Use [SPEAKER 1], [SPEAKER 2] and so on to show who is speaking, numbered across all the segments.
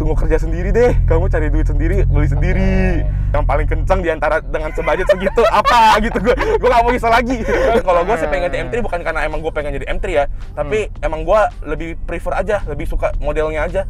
[SPEAKER 1] tunggu kerja sendiri deh, kamu cari duit sendiri, beli sendiri. Yang paling kencang diantara dengan sebudget segitu apa gitu, gue gak mau risau lagi. Kalau gue sih pengen ganti M3 bukan karena emang gue pengen jadi M3 ya, tapi emang gue lebih prefer aja, lebih suka modelnya aja.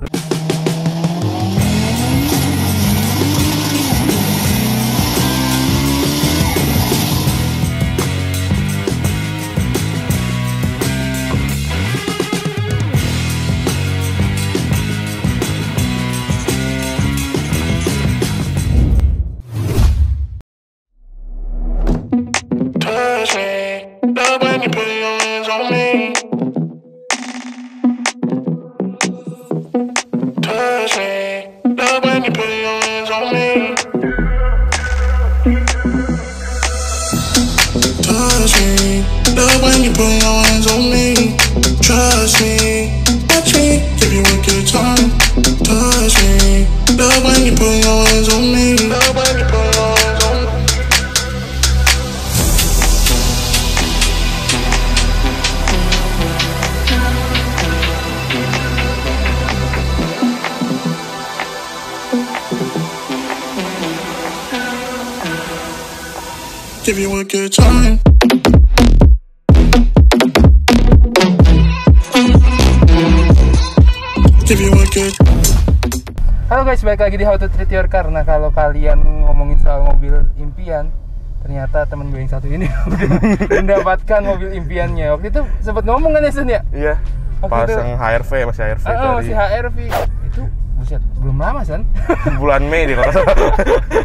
[SPEAKER 2] Give you a good time. Give you a good.
[SPEAKER 3] Halo guys, balik lagi di How to Treat Your Car. Nah, kalau kalian ngomongin soal mobil impian, ternyata temen gue yang satu ini udah mendapatkan mobil impiannya. Waktu itu sempat ngomong kan ya, Sen ya?
[SPEAKER 1] Iya. Pas
[SPEAKER 3] itu,
[SPEAKER 1] yang HRV, masih HRV tadi.
[SPEAKER 3] masih HRV. Itu buset, belum lama, Sen.
[SPEAKER 1] Bulan Mei deh kalau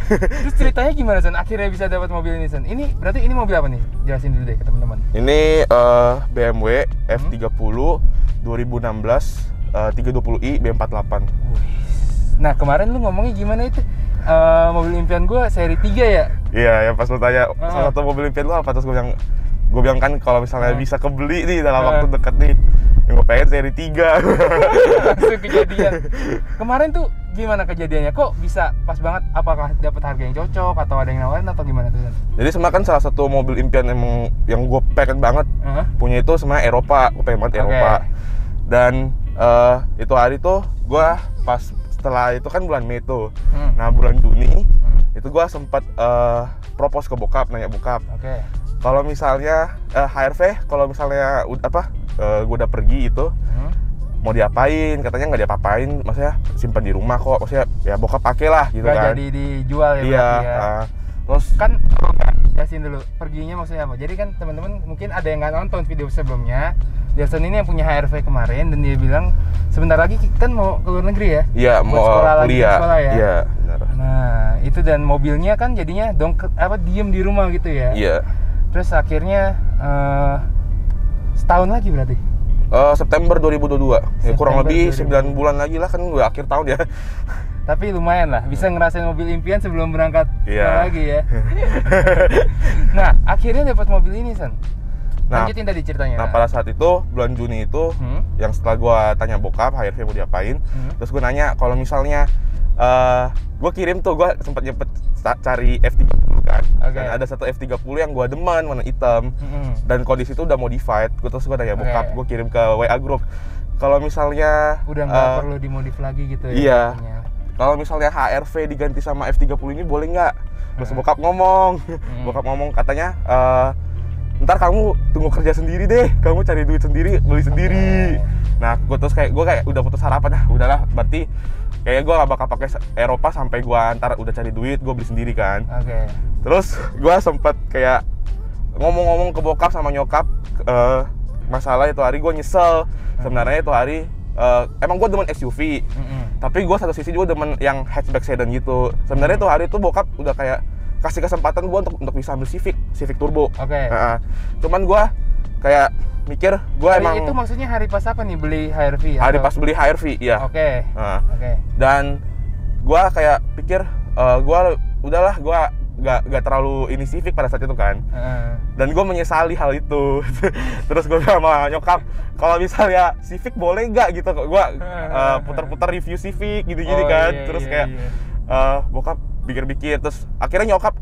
[SPEAKER 3] Terus ceritanya gimana, Sen? Akhirnya bisa dapat mobil ini, Sen. Ini berarti ini mobil apa nih? Jelasin dulu deh ke teman-teman.
[SPEAKER 1] Ini BMW F30 2016 320i B48.
[SPEAKER 3] Nah, kemarin lu ngomongnya gimana itu? Mobil impian gue seri 3 ya?
[SPEAKER 1] Iya, yang pas lu tanya salah satu mobil impian lu apa, terus gue bilang kan kalau misalnya bisa kebeli nih dalam waktu dekat nih, yang gue pengen seri 3.
[SPEAKER 3] Langsung kejadian. Kemarin tuh gimana kejadiannya? Kok bisa pas banget? Apakah dapat harga yang cocok atau ada yang nawarin atau gimana tuh?
[SPEAKER 1] Jadi sebenarnya kan salah satu mobil impian emang yang gue pengen banget punya itu sebenarnya Eropa. Gue pengen banget Eropa. Dan itu hari tuh gue pas setelah itu kan bulan Mei tuh. Nah, bulan Juni itu gue sempat propose ke bokap, nanya bokap. Kalau misalnya HRV, kalau misalnya gue udah pergi itu mau diapain, katanya nggak diapa-apain, maksudnya simpan di rumah kok, maksudnya ya bokap pakai lah gitu kan.
[SPEAKER 3] Jadi dijual ya?
[SPEAKER 1] Iya. Terus
[SPEAKER 3] kan jelasin dulu perginya maksudnya apa. Jadi kan teman-teman mungkin ada yang nggak nonton video sebelumnya. Jason ini yang punya HRV kemarin dan dia bilang sebentar lagi kan mau ke luar negeri ya?
[SPEAKER 1] Iya, mau kuliah.
[SPEAKER 3] Sekolah ya.
[SPEAKER 1] Iya, benar.
[SPEAKER 3] Nah, itu dan mobilnya kan jadinya diem di rumah gitu ya.
[SPEAKER 1] Iya.
[SPEAKER 3] Terus akhirnya setahun lagi berarti.
[SPEAKER 1] September 2022. Ya, kurang lebih 9 bulan lagi lah, kan udah akhir tahun ya.
[SPEAKER 3] Tapi lumayan lah, bisa ngerasain mobil impian sebelum berangkat lagi ya. Nah, akhirnya dapat mobil ini, San. Lanjutin tadi ceritanya.
[SPEAKER 1] Nah, pada saat itu bulan Juni itu yang setelah gua tanya bokap HRV mau diapain, terus gua nanya kalau misalnya gua kirim tuh, gua sempat nyempet cari F30 kan. Dan ada satu F30 yang gua demen warna hitam. Dan kondisi itu udah modified. Terus gua tanya bokap, gua kirim ke WA group. Kalau misalnya
[SPEAKER 3] udah nggak perlu dimodif lagi gitu ya.
[SPEAKER 1] Iya. Kalau misalnya HRV diganti sama F30 ini boleh nggak? Terus bokap ngomong, katanya ntar kamu tunggu kerja sendiri deh, kamu cari duit sendiri, beli sendiri. Nah, gue kayak udah putus harapan, udahlah, berarti kayak gue gak bakal pakai Eropa sampai gue ntar udah cari duit, gue beli sendiri kan. Terus gue sempet kayak ngomong-ngomong ke bokap sama nyokap, masalah itu hari gue nyesel. Sebenarnya itu hari emang gue demen SUV, tapi gue satu sisi juga demen yang hatchback sedan gitu. Sebenarnya itu hari itu bokap udah kayak kasih kesempatan gue untuk bisa ambil Civic Turbo. Cuman gue kayak mikir, gue emang
[SPEAKER 3] itu maksudnya hari pas apa nih beli HRV?
[SPEAKER 1] Hari pas beli HRV, iya. Dan gue kayak pikir, gue udahlah, gue gak terlalu ini Civic pada saat itu kan. Dan gue menyesali hal itu. Terus gue bilang sama nyokap, kalau misalnya Civic boleh nggak gitu, gue putar-putar review Civic gitu-gitu kan. Terus kayak bokap pikir-pikir, terus akhirnya nyokap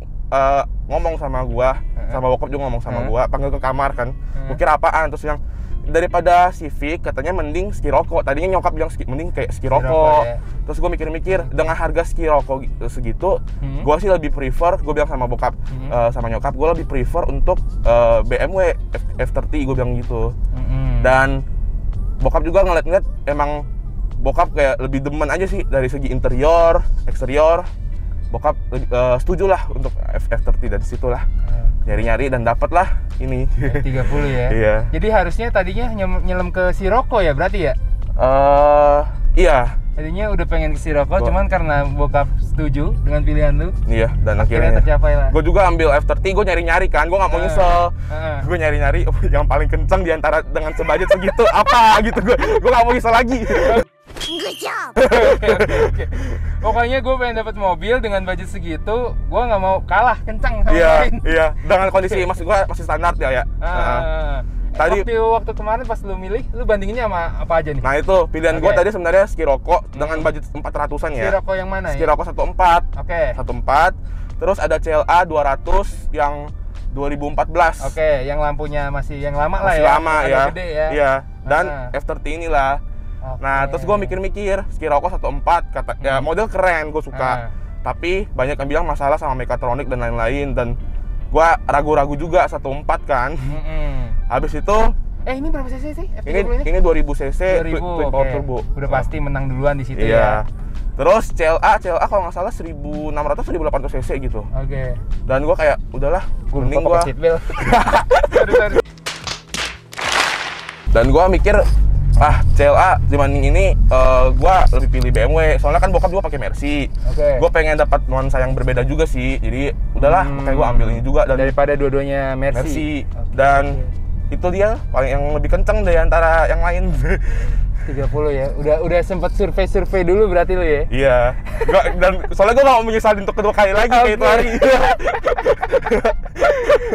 [SPEAKER 1] ngomong sama gua, sama bokap juga ngomong sama gua, panggil ke kamar kan. Gua kira apaan, terus yang daripada Civic katanya mending Scirocco. Tadinya nyokap bilang mending kayak
[SPEAKER 3] Scirocco,
[SPEAKER 1] Scirocco.
[SPEAKER 3] ya.
[SPEAKER 1] Terus gue mikir-mikir dengan harga Scirocco segitu, gue sih lebih prefer, gue bilang sama bokap sama nyokap, gue lebih prefer untuk BMW F30, gue bilang gitu. Dan bokap juga ngeliat emang bokap kayak lebih demen aja sih dari segi interior, eksterior. Bokap setuju lah untuk F30 dari situ lah. Nyari-nyari dan dapet lah ini.
[SPEAKER 3] F30 ya.
[SPEAKER 1] Iya.
[SPEAKER 3] Jadi harusnya tadinya nyelam ke Scirocco ya berarti ya?
[SPEAKER 1] Iya.
[SPEAKER 3] Tadinya udah pengen ke Scirocco, cuman karena bokap setuju dengan pilihan lu.
[SPEAKER 1] Iya, dan akhirnya
[SPEAKER 3] tercapai lah.
[SPEAKER 1] Gue juga ambil F30, gue nyari-nyari kan, gue nggak mau nyesel. Gue nyari-nyari yang paling kencang diantara dengan sebudget segitu apa gitu, gue nggak mau nyesel lagi.
[SPEAKER 4] Good job.
[SPEAKER 3] Oke. Pokoknya gue pengen dapat mobil dengan budget segitu, gue nggak mau kalah kencang sama
[SPEAKER 1] Iya,
[SPEAKER 3] lain.
[SPEAKER 1] iya. Dengan kondisi maksud gue masih standar ya. Tadi
[SPEAKER 3] waktu kemarin pas lu milih, lu bandinginnya sama apa aja nih?
[SPEAKER 1] Nah itu pilihan gue tadi sebenarnya Scirocco dengan budget 400-an ya.
[SPEAKER 3] Scirocco yang mana ya?
[SPEAKER 1] Scirocco 14.
[SPEAKER 3] Oke.
[SPEAKER 1] 14. Terus ada CLA 200 yang 2014.
[SPEAKER 3] Oke, yang lampunya masih yang lama lah
[SPEAKER 1] masih
[SPEAKER 3] ya.
[SPEAKER 1] lama
[SPEAKER 3] agak
[SPEAKER 1] ya.
[SPEAKER 3] Gede ya.
[SPEAKER 1] Iya. Dan F30 inilah. Nah, terus gue mikir-mikir, Scirocco 14 kata ya model keren, gue suka. Tapi banyak yang bilang masalah sama mekatronik dan lain-lain, dan gue ragu-ragu juga 14 kan. Habis itu
[SPEAKER 3] ini berapa cc sih?
[SPEAKER 1] Ini 2000 cc,
[SPEAKER 3] 2000,
[SPEAKER 1] twin power turbo.
[SPEAKER 3] Udah pasti menang duluan di situ
[SPEAKER 1] iya.
[SPEAKER 3] ya.
[SPEAKER 1] Terus CLA kalau nggak salah 1600 1800 cc gitu.
[SPEAKER 3] Oke.
[SPEAKER 1] Dan gue kayak udahlah, mending gue
[SPEAKER 3] seat belt.
[SPEAKER 1] Dan gue mikir CLA dibanding ini gue lebih pilih BMW, soalnya kan bokap juga pakai Mercy. Gue pengen dapat nuansa yang berbeda juga sih, jadi udahlah makanya gue ambil ini juga. Dan
[SPEAKER 3] daripada dua-duanya Mercy.
[SPEAKER 1] Dan itu dia paling yang lebih kenceng dari antara yang lain.
[SPEAKER 3] 30 ya, udah sempat survei dulu berarti lo ya?
[SPEAKER 1] Iya. Dan soalnya gue gak mau menyesalin untuk kedua kali lagi kayak itu hari.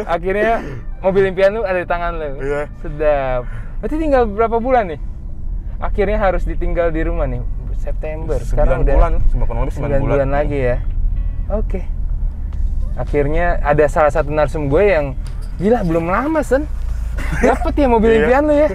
[SPEAKER 3] Akhirnya mobil impian lu ada di tangan lo.
[SPEAKER 1] Iya.
[SPEAKER 3] Sedap. Berarti tinggal berapa bulan nih? Akhirnya harus ditinggal di rumah nih, September. Sekarang
[SPEAKER 1] 9 bulan, kurang lebih
[SPEAKER 3] 9 bulan lagi ya. Oke. Akhirnya ada salah satu narsum gue yang gila belum lama Sen. Dapet ya mobil impian lu ya.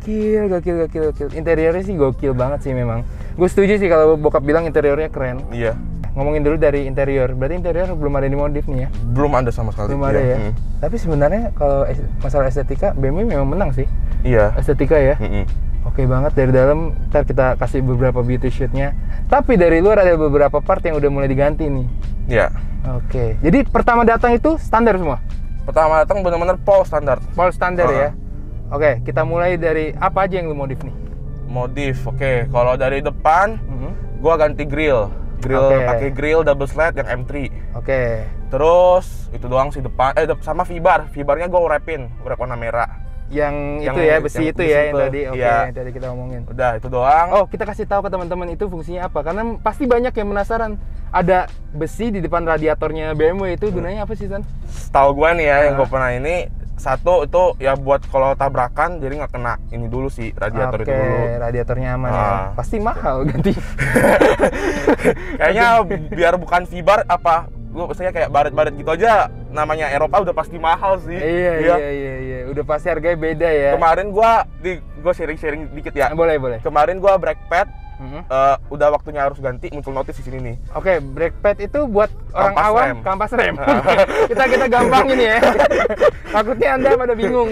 [SPEAKER 3] Gokil. Interiornya sih gokil banget sih memang. Gue setuju sih kalau bokap bilang interiornya keren.
[SPEAKER 1] Iya.
[SPEAKER 3] Ngomongin dulu dari interior. Berarti interior belum ada dimodif nih ya?
[SPEAKER 1] Belum ada sama sekali.
[SPEAKER 3] Belum ada ya. Tapi sebenarnya kalau masalah estetika BMW memang menang sih.
[SPEAKER 1] Iya.
[SPEAKER 3] Estetika ya. Oke banget dari dalam. Ntar kita kasih beberapa beauty shootnya. Tapi dari luar ada beberapa part yang udah mulai diganti nih.
[SPEAKER 1] Iya.
[SPEAKER 3] Oke. Jadi pertama datang itu standar semua?
[SPEAKER 1] Pertama datang benar-benar Pol standar.
[SPEAKER 3] Pol standar ya. Oke, kita mulai dari apa aja yang lu modif nih?
[SPEAKER 1] Modif, oke. Kalau dari depan, gua ganti grill. Pakai grill double slide yang M3.
[SPEAKER 3] Oke.
[SPEAKER 1] Terus itu doang sih depan. Sama Fibarnya gua wrap warna merah.
[SPEAKER 3] Yang itu ya, besi itu ya yang tadi. Oke,
[SPEAKER 1] iya.
[SPEAKER 3] yang tadi kita omongin.
[SPEAKER 1] Udah, itu doang.
[SPEAKER 3] Oh, kita kasih tahu ke teman-teman itu fungsinya apa? Karena pasti banyak yang penasaran. Ada besi di depan radiatornya BMW itu gunanya apa sih, San?
[SPEAKER 1] Setahu gua nih ya, yang gua pernah ini satu itu ya buat kalau tabrakan jadi nggak kena ini dulu sih radiator itu dulu.
[SPEAKER 3] Oke, radiatornya aman ya. Pasti mahal ganti.
[SPEAKER 1] Kayaknya biar bukan Fibar apa gue biasanya kayak baret-baret gitu aja, namanya Eropa udah pasti mahal sih.
[SPEAKER 3] Iya. Udah pasti harganya beda ya.
[SPEAKER 1] Kemarin gue sharing dikit ya.
[SPEAKER 3] Boleh.
[SPEAKER 1] Kemarin gue brake pad udah waktunya harus ganti, muncul notif di sini nih.
[SPEAKER 3] Oke, brake pad itu buat orang
[SPEAKER 1] Kampas
[SPEAKER 3] awam,
[SPEAKER 1] rem.
[SPEAKER 3] kampas rem. kita gampangin ya. Takutnya Anda pada bingung.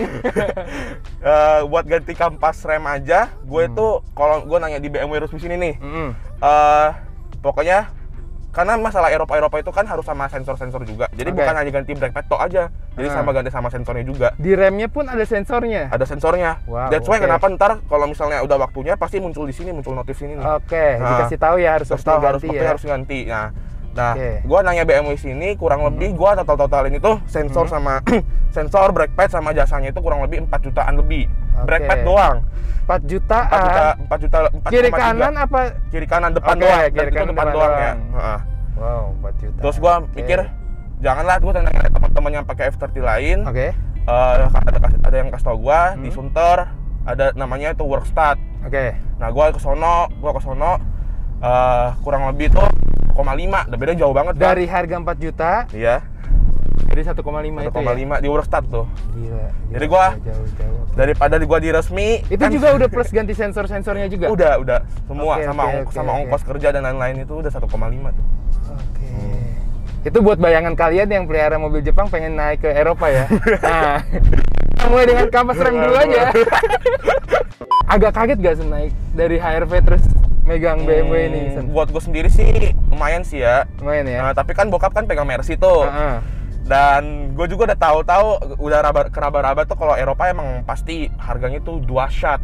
[SPEAKER 1] Buat ganti kampas rem aja, gue tuh kalau gue nanya di BMW resmi sini nih, pokoknya karena masalah Eropa itu kan harus sama sensor juga. Jadi bukan hanya ganti brake pad tok aja. Jadi sama ganti sama sensornya juga.
[SPEAKER 3] Di remnya pun ada sensornya.
[SPEAKER 1] Ada sensornya.
[SPEAKER 3] Wow,
[SPEAKER 1] That's why kenapa ntar kalau misalnya udah waktunya pasti muncul di sini, muncul notif sini nih.
[SPEAKER 3] Oke, dikasih tahu ya harus ganti ya.
[SPEAKER 1] Harus ganti. Nah, gua nanya BMW sini kurang lebih gua totalin itu sensor sama sensor, brake pad sama jasanya itu kurang lebih 4 jutaan lebih. Brake pad doang.
[SPEAKER 3] 4 jutaan.
[SPEAKER 1] 4 juta.
[SPEAKER 3] Kiri kanan apa?
[SPEAKER 1] Kiri kanan depan doang.
[SPEAKER 3] Kiri kanan
[SPEAKER 1] depan doang ya.
[SPEAKER 3] Wow, 4 juta.
[SPEAKER 1] Terus gua mikir janganlah gua tanya teman-teman yang pakai F30 lain. Ada yang kasih tau gua di Sunter ada namanya itu work start. Nah, gua ke sono kurang lebih tuh 1,5, udah beda jauh banget
[SPEAKER 3] dari harga 4 juta.
[SPEAKER 1] Iya.
[SPEAKER 3] Jadi 1,5 itu ya?
[SPEAKER 1] 1,5 di Eurostat tuh.
[SPEAKER 3] Gila.
[SPEAKER 1] Jadi gua
[SPEAKER 3] jauh.
[SPEAKER 1] daripada gua di resmi
[SPEAKER 3] Itu
[SPEAKER 1] kan,
[SPEAKER 3] juga udah plus ganti sensor-sensornya juga?
[SPEAKER 1] udah semua
[SPEAKER 3] Oke,
[SPEAKER 1] sama
[SPEAKER 3] oke,
[SPEAKER 1] sama
[SPEAKER 3] oke.
[SPEAKER 1] ongkos kerja dan lain-lain itu udah 1,5 tuh.
[SPEAKER 3] Oke. Itu buat bayangan kalian yang pelihara mobil Jepang pengen naik ke Eropa ya. Nah, mulai dengan kampas rem dulu aja. Agak kaget gak Sen naik dari HRV terus megang BMW ini Sen?
[SPEAKER 1] Buat gue sendiri sih lumayan sih ya.
[SPEAKER 3] Lumayan ya?
[SPEAKER 1] Nah, tapi kan bokap kan pegang Mercy tuh.
[SPEAKER 3] Heeh.
[SPEAKER 1] Dan gue juga udah tahu-tahu udah keraba-raba tuh kalau Eropa emang pasti harganya tuh 2 shot.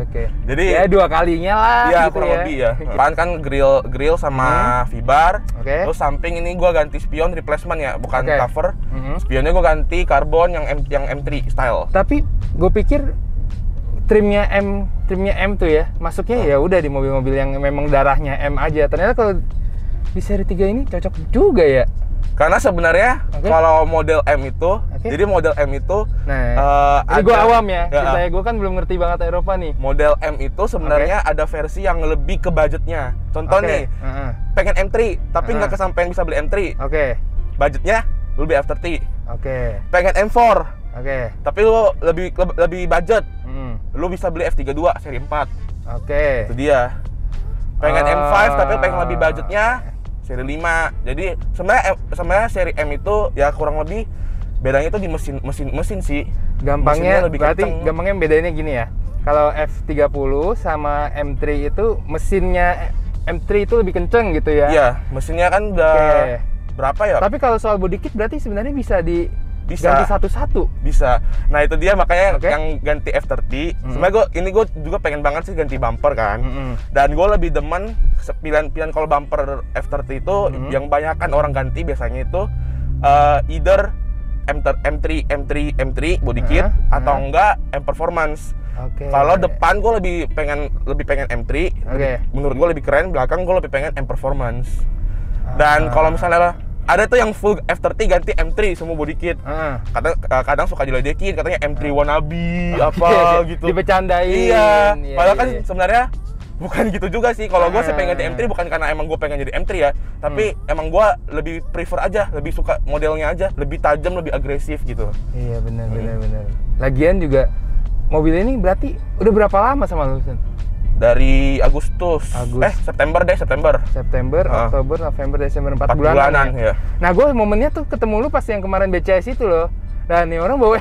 [SPEAKER 3] Oke.
[SPEAKER 1] Jadi
[SPEAKER 3] Ya 2 kalinya lah
[SPEAKER 1] iya,
[SPEAKER 3] gitu
[SPEAKER 1] kurang
[SPEAKER 3] ya.
[SPEAKER 1] lebih ya. Depan kan grill sama V-bar.
[SPEAKER 3] Oke.
[SPEAKER 1] Terus samping ini gue ganti spion replacement ya, bukan
[SPEAKER 3] Oke.
[SPEAKER 1] cover.
[SPEAKER 3] Mhm.
[SPEAKER 1] Spionnya gue ganti karbon yang M3 style.
[SPEAKER 3] Tapi gue pikir trimnya M tuh ya, masuknya ya udah di mobil-mobil yang memang darahnya M aja. Ternyata kalau di seri 3 ini cocok juga ya.
[SPEAKER 1] Karena sebenarnya
[SPEAKER 3] Oke.
[SPEAKER 1] kalau model M itu,
[SPEAKER 3] Oke.
[SPEAKER 1] jadi model M itu
[SPEAKER 3] Nah, ini gue
[SPEAKER 1] ada-
[SPEAKER 3] awam ya,
[SPEAKER 1] Ya,
[SPEAKER 3] ceritanya gue kan belum ngerti banget Eropa nih.
[SPEAKER 1] model M itu sebenarnya ada versi yang lebih ke budgetnya. Contoh
[SPEAKER 3] Oke.
[SPEAKER 1] nih,
[SPEAKER 3] Heeh.
[SPEAKER 1] pengen M3 tapi nggak
[SPEAKER 3] Heeh.
[SPEAKER 1] kesampaian bisa beli M3.
[SPEAKER 3] Oke.
[SPEAKER 1] Budgetnya lu lebih F30.
[SPEAKER 3] Oke.
[SPEAKER 1] Pengen M4
[SPEAKER 3] Oke.
[SPEAKER 1] tapi lu lebih budget,
[SPEAKER 3] Hmm.
[SPEAKER 1] lu bisa beli F32 seri 4.
[SPEAKER 3] Oke.
[SPEAKER 1] Itu dia. Pengen
[SPEAKER 3] Ah.
[SPEAKER 1] M5 tapi pengen lebih budgetnya seri 5. Jadi sebenarnya seri M itu ya kurang lebih bedanya itu di mesin sih.
[SPEAKER 3] Gampangnya
[SPEAKER 1] Mesinnya lebih
[SPEAKER 3] berarti
[SPEAKER 1] kenceng.
[SPEAKER 3] gampangnya bedainnya gini ya. Kalau F30 sama M3 itu mesinnya M3 itu lebih kenceng gitu ya.
[SPEAKER 1] Iya, mesinnya kan udah
[SPEAKER 3] Oke.
[SPEAKER 1] berapa ya?
[SPEAKER 3] Tapi kalau soal body kit berarti sebenarnya bisa
[SPEAKER 1] Bisa.
[SPEAKER 3] ganti satu-satu.
[SPEAKER 1] Bisa. Nah itu dia makanya
[SPEAKER 3] Oke.
[SPEAKER 1] yang ganti F30. Sebenarnya gue juga pengen banget sih ganti bumper kan. Dan gue lebih demen pilihan kalau bumper F30 itu yang banyakan orang ganti biasanya itu either M3 body kit atau enggak M performance.
[SPEAKER 3] Oke.
[SPEAKER 1] Kalau depan gue lebih pengen M3.
[SPEAKER 3] Oke.
[SPEAKER 1] Menurut gue lebih keren. Belakang gue lebih pengen M performance. Dan kalau misalnya ada tuh yang full F30 ganti M3 semua body kit.
[SPEAKER 3] Heeh.
[SPEAKER 1] Kadang suka diledekin katanya M3 wannabe apa
[SPEAKER 3] Oke,
[SPEAKER 1] gitu.
[SPEAKER 3] dibecandain.
[SPEAKER 1] Iya.
[SPEAKER 3] Iya,
[SPEAKER 1] Padahal kan
[SPEAKER 3] iya.
[SPEAKER 1] sebenarnya bukan gitu juga sih. Kalau gue sih pengen ganti M3 bukan karena emang gue pengen jadi M3 ya, tapi emang gue lebih prefer aja, lebih suka modelnya aja, lebih tajam, lebih agresif gitu.
[SPEAKER 3] Iya benar. Lagian juga mobil ini berarti udah berapa lama sama lu Sen?
[SPEAKER 1] Dari September.
[SPEAKER 3] September,
[SPEAKER 1] Ah.
[SPEAKER 3] Oktober, November, Desember 4
[SPEAKER 1] 4 bulanan
[SPEAKER 3] ya.
[SPEAKER 1] ya.
[SPEAKER 3] Nah, gue momennya tuh ketemu lu pas yang kemarin BCS itu loh. Nah, nih orang bawa.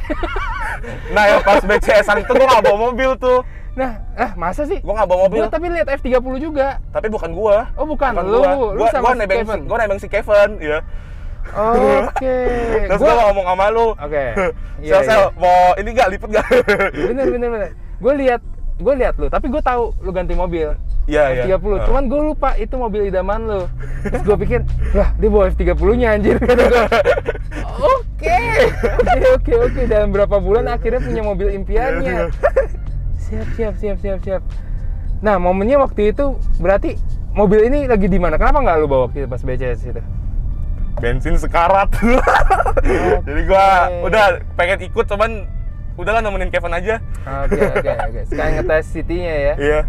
[SPEAKER 1] Nah, yang pas BCS-an itu gue gak bawa mobil tuh.
[SPEAKER 3] Nah, masa sih?
[SPEAKER 1] Gue gak bawa mobil.
[SPEAKER 3] Gua tapi lihat F30 juga.
[SPEAKER 1] Tapi bukan gue.
[SPEAKER 3] Oh, bukan. Lu sama si Kevin.
[SPEAKER 1] Gue nebeng si Kevin, ya.
[SPEAKER 3] Oke.
[SPEAKER 1] Terus gue ngomong sama lu.
[SPEAKER 3] Oke.
[SPEAKER 1] Sel, mau ini gak lipet gak?
[SPEAKER 3] Bener. Gue lihat lu, tapi gue tahu lu ganti mobil.
[SPEAKER 1] Iya.
[SPEAKER 3] F30. Cuman gue lupa itu mobil idaman lu. Terus gue pikir, lah dia bawa F30-nya anjir. Kata gua. Oke. Dalam berapa bulan akhirnya punya mobil impiannya. Siap. Nah, momennya waktu itu berarti mobil ini lagi di mana? Kenapa nggak lu bawa waktu itu pas BCS itu?
[SPEAKER 1] Bensin sekarat. Jadi gua udah pengen ikut, cuman udahlah nemenin Kevin aja.
[SPEAKER 3] Oke. Sekarang ngetes City-nya ya.
[SPEAKER 1] Iya.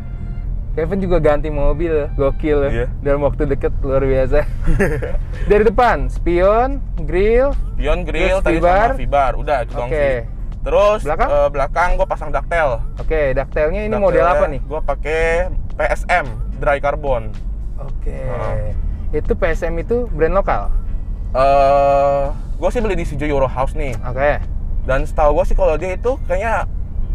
[SPEAKER 3] Kevin juga ganti mobil, gokil
[SPEAKER 1] Iya.
[SPEAKER 3] dalam waktu deket, luar biasa. Dari depan, spion, grill,
[SPEAKER 1] Pion grill
[SPEAKER 3] Terus
[SPEAKER 1] tadi
[SPEAKER 3] V-bar?
[SPEAKER 1] sama V-bar, udah itu doang
[SPEAKER 3] Oke.
[SPEAKER 1] sih. Terus
[SPEAKER 3] Belakang?
[SPEAKER 1] belakang gua pasang ductile.
[SPEAKER 3] Oke, daktelnya ini model apa nih?
[SPEAKER 1] Gua pakai PSM dry carbon.
[SPEAKER 3] Oke. Itu PSM itu brand lokal.
[SPEAKER 1] Gua sih beli di Sijo Euro House nih.
[SPEAKER 3] Oke.
[SPEAKER 1] Dan setahu gua sih kalau dia itu kayaknya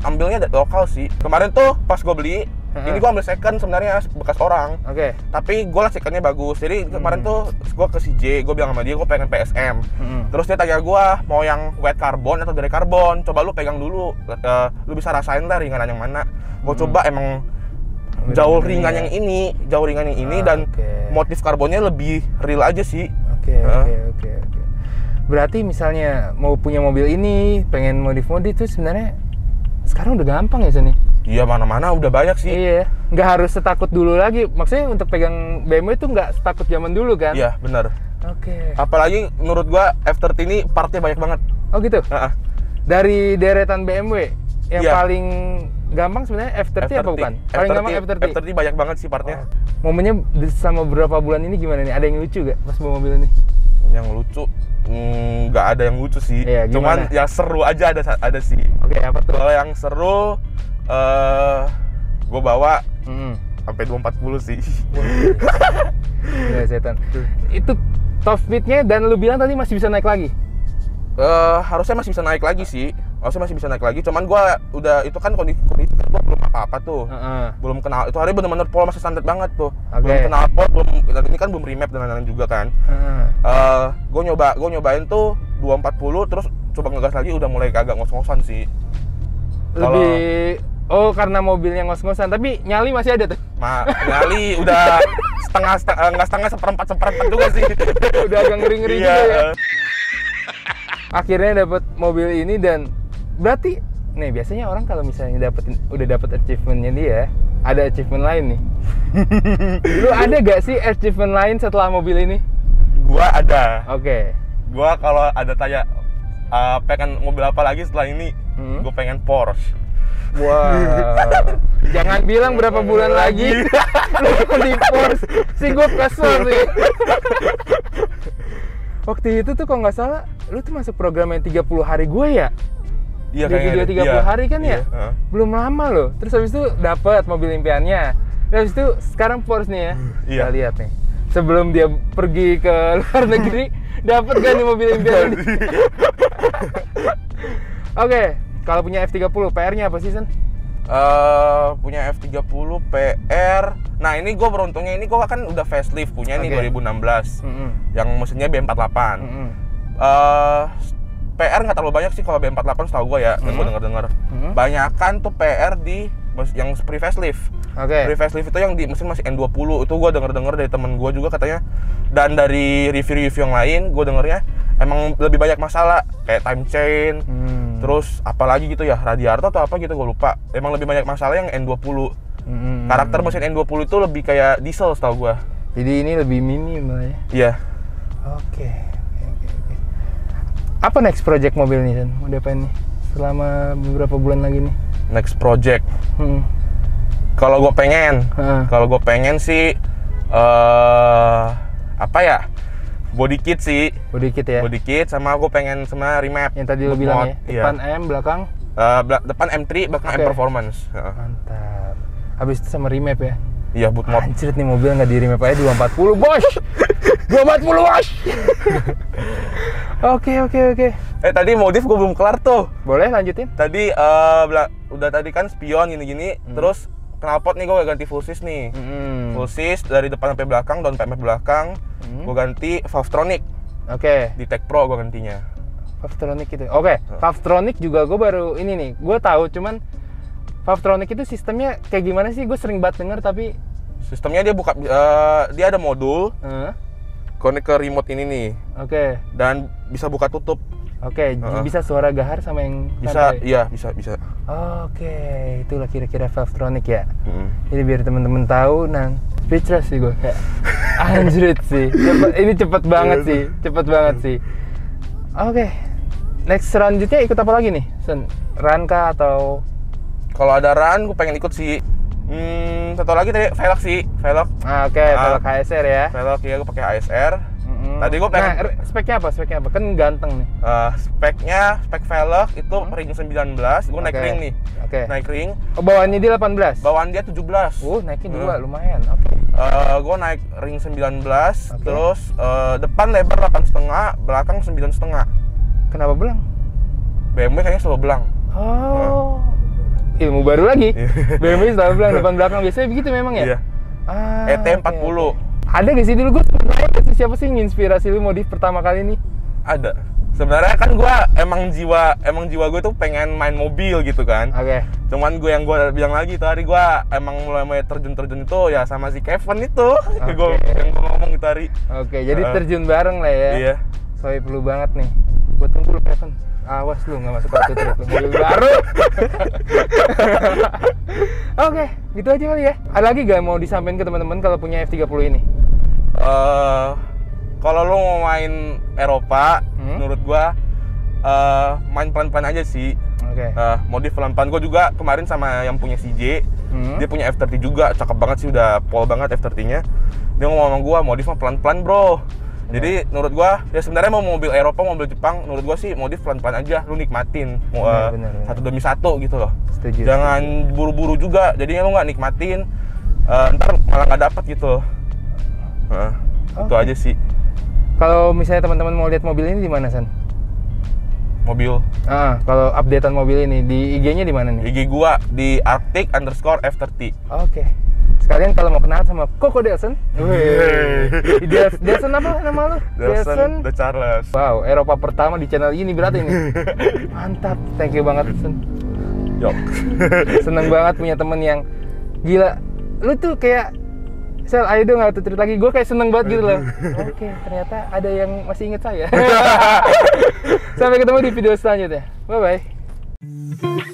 [SPEAKER 1] ambilnya lokal sih. Kemarin tuh pas gua beli, ini gua ambil second sebenarnya bekas orang.
[SPEAKER 3] Oke.
[SPEAKER 1] Tapi gue lah secondnya bagus. Jadi kemarin tuh gue ke CJ, gue bilang sama dia gue pengen PSM. Terus dia tanya gue mau yang wet carbon atau dry carbon. Coba lu pegang dulu, lu bisa rasain lah ringanan yang mana. Gue coba emang jauh ringan yang ini, dan
[SPEAKER 3] Oke.
[SPEAKER 1] motif karbonnya lebih real aja sih.
[SPEAKER 3] Oke. Berarti misalnya mau punya mobil ini, pengen modif-modif itu sebenarnya sekarang udah gampang ya Sani?
[SPEAKER 1] Iya, mana-mana udah banyak sih.
[SPEAKER 3] Iya, nggak harus setakut dulu lagi. Maksudnya untuk pegang BMW itu nggak setakut zaman dulu kan?
[SPEAKER 1] Iya, benar.
[SPEAKER 3] Oke.
[SPEAKER 1] Apalagi menurut gue F30 ini partnya banyak banget.
[SPEAKER 3] Oh gitu?
[SPEAKER 1] Heeh.
[SPEAKER 3] Dari deretan BMW yang
[SPEAKER 1] Iya.
[SPEAKER 3] paling gampang sebenarnya F30 apa bukan? Paling gampang F30.
[SPEAKER 1] F30 banyak banget sih partnya.
[SPEAKER 3] Momennya sama beberapa bulan ini gimana nih? Ada yang lucu gak pas bawa mobil ini?
[SPEAKER 1] Yang lucu nggak ada yang lucu sih.
[SPEAKER 3] Iya,
[SPEAKER 1] cuman
[SPEAKER 3] gimana?
[SPEAKER 1] yang seru aja ada sih.
[SPEAKER 3] Oke, apa tuh?
[SPEAKER 1] Kalau yang seru gue bawa
[SPEAKER 3] Hmm.
[SPEAKER 1] sampai 240 sih.
[SPEAKER 3] Ya, setan. Itu top speednya dan lu bilang tadi masih bisa naik lagi.
[SPEAKER 1] Harusnya masih bisa naik lagi sih. Cuman gua udah itu kan kondisi gua belum apa-apa tuh. Belum kenal. Itu hari bener-bener pol masih standar banget tuh.
[SPEAKER 3] Oke.
[SPEAKER 1] Belum kenal pol, dan ini kan belum remap dan lain-lain juga kan. Gua nyobain tuh 240 terus coba ngegas lagi udah mulai kagak ngos-ngosan sih.
[SPEAKER 3] Lebih karena mobilnya ngos-ngosan, tapi nyali masih ada tuh.
[SPEAKER 1] Nyali udah setengah seperempat juga sih.
[SPEAKER 3] Udah agak ngeri-ngeri
[SPEAKER 1] Iya.
[SPEAKER 3] juga ya. Akhirnya dapat mobil ini dan berarti nih biasanya orang kalau misalnya udah dapat achievementnya dia, ada achievement lain nih. Lu ada gak sih achievement lain setelah mobil ini?
[SPEAKER 1] Gua ada.
[SPEAKER 3] Oke.
[SPEAKER 1] Gua kalau ada tanya pengen mobil apa lagi setelah ini, gua pengen Porsche.
[SPEAKER 3] Wah. Jangan bilang berapa bulan lagi lu di Porsche. Si gue kesel sih. Waktu itu tuh kalau nggak salah, lu tuh masuk program yang 30 hari gue ya?
[SPEAKER 1] Iya,
[SPEAKER 3] Di video 30 hari kan ya?
[SPEAKER 1] Iya.
[SPEAKER 3] Belum lama loh. Terus habis itu dapat mobil impiannya. Dan habis itu sekarang Porsche nih ya.
[SPEAKER 1] Iya.
[SPEAKER 3] Kita lihat nih. Sebelum dia pergi ke luar negeri, dapat gak nih mobil impian? Oke, kalau punya F30, PR-nya apa sih, Sen?
[SPEAKER 1] Punya F30 PR. Nah, ini gue beruntungnya ini gue kan udah facelift punya nih 2016. Yang mesinnya B48. PR nggak terlalu banyak sih kalau B48 setahu gue ya, yang gue denger. Banyakan tuh PR di yang pre facelift. Pre facelift itu yang di mesin masih N20. Itu gue denger dari temen gue juga katanya. Dan dari review-review yang lain, gue dengernya emang lebih banyak masalah kayak time chain. Terus apalagi gitu ya, radiator atau apa gitu gue lupa. Emang lebih banyak masalah yang N20. Karakter mesin N20 itu lebih kayak diesel setahu gue.
[SPEAKER 3] Jadi ini lebih minim lah ya.
[SPEAKER 1] Iya.
[SPEAKER 3] Oke. Apa next project mobil nih, Sen? Mau diapain nih? Selama beberapa bulan lagi nih.
[SPEAKER 1] Next project. Kalau gue pengen sih apa ya? Body kit sih.
[SPEAKER 3] Body kit ya.
[SPEAKER 1] Body kit sama gue pengen sama remap.
[SPEAKER 3] Yang tadi lo bilang ya. Depan M, belakang.
[SPEAKER 1] Depan M3, belakang M Performance.
[SPEAKER 3] Mantap. Habis itu sama remap ya.
[SPEAKER 1] Iya, boot mod.
[SPEAKER 3] Anjir nih mobil nggak di remap aja 240, bos. 240, bos. Oke.
[SPEAKER 1] Tadi modif gue belum kelar tuh.
[SPEAKER 3] Boleh lanjutin?
[SPEAKER 1] Tadi udah tadi kan spion gini-gini, terus knalpot nih gue ganti full sis nih. Full sis dari depan sampai belakang, down PMF belakang. Gue ganti Valvetronic. Di Tech Pro gue gantinya.
[SPEAKER 3] Valvetronic itu. Valvetronic juga gue baru ini nih. Gue tahu cuman Valvetronic itu sistemnya kayak gimana sih? Gue sering banget denger tapi
[SPEAKER 1] sistemnya dia buka dia ada modul. Connect ke remote ini nih. Dan bisa buka tutup.
[SPEAKER 3] Bisa suara gahar sama yang
[SPEAKER 1] bisa,
[SPEAKER 3] santai?
[SPEAKER 1] iya bisa.
[SPEAKER 3] Itulah kira-kira Valvetronic ya. Jadi biar temen-temen tahu, speechless sih gue kayak anjrit sih. Ini cepet banget sih. Next selanjutnya ikut apa lagi nih? Run kah atau?
[SPEAKER 1] Kalau ada run, gue pengen ikut sih. Satu lagi tadi velg sih, velg.
[SPEAKER 3] Velg HSR ya.
[SPEAKER 1] Velg ya, gue pakai HSR. Tadi gue pengen.
[SPEAKER 3] Speknya apa? Kan ganteng nih.
[SPEAKER 1] Spek velg itu ring 19, gue naik ring nih. Naik ring.
[SPEAKER 3] Bawaannya dia 18?
[SPEAKER 1] Bawaan dia 17.
[SPEAKER 3] Naiknya 2, lumayan.
[SPEAKER 1] Gue naik ring 19, terus depan lebar 8,5, belakang 9,5.
[SPEAKER 3] Kenapa belang?
[SPEAKER 1] BMW kayaknya selalu belang.
[SPEAKER 3] Ilmu baru lagi. BMW selalu belang depan belakang, biasanya begitu memang ya?
[SPEAKER 1] Iya. ET40.
[SPEAKER 3] Ada gak sih dulu gue siapa sih yang inspirasi lu modif pertama kali nih?
[SPEAKER 1] Ada. Sebenarnya kan gue emang jiwa gue tuh pengen main mobil gitu kan. Cuman gue bilang lagi itu hari gue emang mulai terjun itu ya sama si Kevin itu. Gue yang ngomong itu hari.
[SPEAKER 3] Jadi terjun bareng lah ya.
[SPEAKER 1] Iya.
[SPEAKER 3] Soalnya perlu banget nih. Gue tunggu lu Kevin. Awas lu nggak masuk kartu trade lu mobil baru. Gitu aja kali ya. Ada lagi gak mau disampaikan ke teman-teman kalau punya F30 ini?
[SPEAKER 1] Kalau lu mau main Eropa, menurut gua main pelan-pelan aja sih. Modif pelan-pelan. Gua juga kemarin sama yang punya CJ, dia punya F30 juga, cakep banget sih, udah pol banget F30-nya. Dia ngomong sama gua, modif mah pelan-pelan bro. Jadi menurut gua ya sebenarnya mau mobil Eropa, mobil Jepang, menurut gua sih modif pelan-pelan aja, lu nikmatin
[SPEAKER 3] Benar.
[SPEAKER 1] satu demi satu gitu loh.
[SPEAKER 3] Setuju.
[SPEAKER 1] Jangan buru-buru juga, jadinya lu nggak nikmatin, ntar malah nggak dapet gitu. Itu aja sih.
[SPEAKER 3] Kalau misalnya teman-teman mau lihat mobil ini di mana, San?
[SPEAKER 1] Mobil
[SPEAKER 3] Kalau updatean mobil ini di IG-nya di mana nih?
[SPEAKER 1] IG gua di Arctic_F30.
[SPEAKER 3] Oke. Sekalian kalau mau kenal sama Koko Delson. Delson apa nama lu?
[SPEAKER 1] Delson De Charles.
[SPEAKER 3] Wow, Eropa pertama di channel ini berarti ini. Mantap, thank you banget, Son.
[SPEAKER 1] Yok.
[SPEAKER 3] Seneng banget punya temen yang gila. Lu tuh kayak Sel, ayo dong auto treat lagi. Gue kayak seneng banget gitu loh. Oke, ternyata ada yang masih inget saya. Sampai ketemu di video selanjutnya. Bye-bye.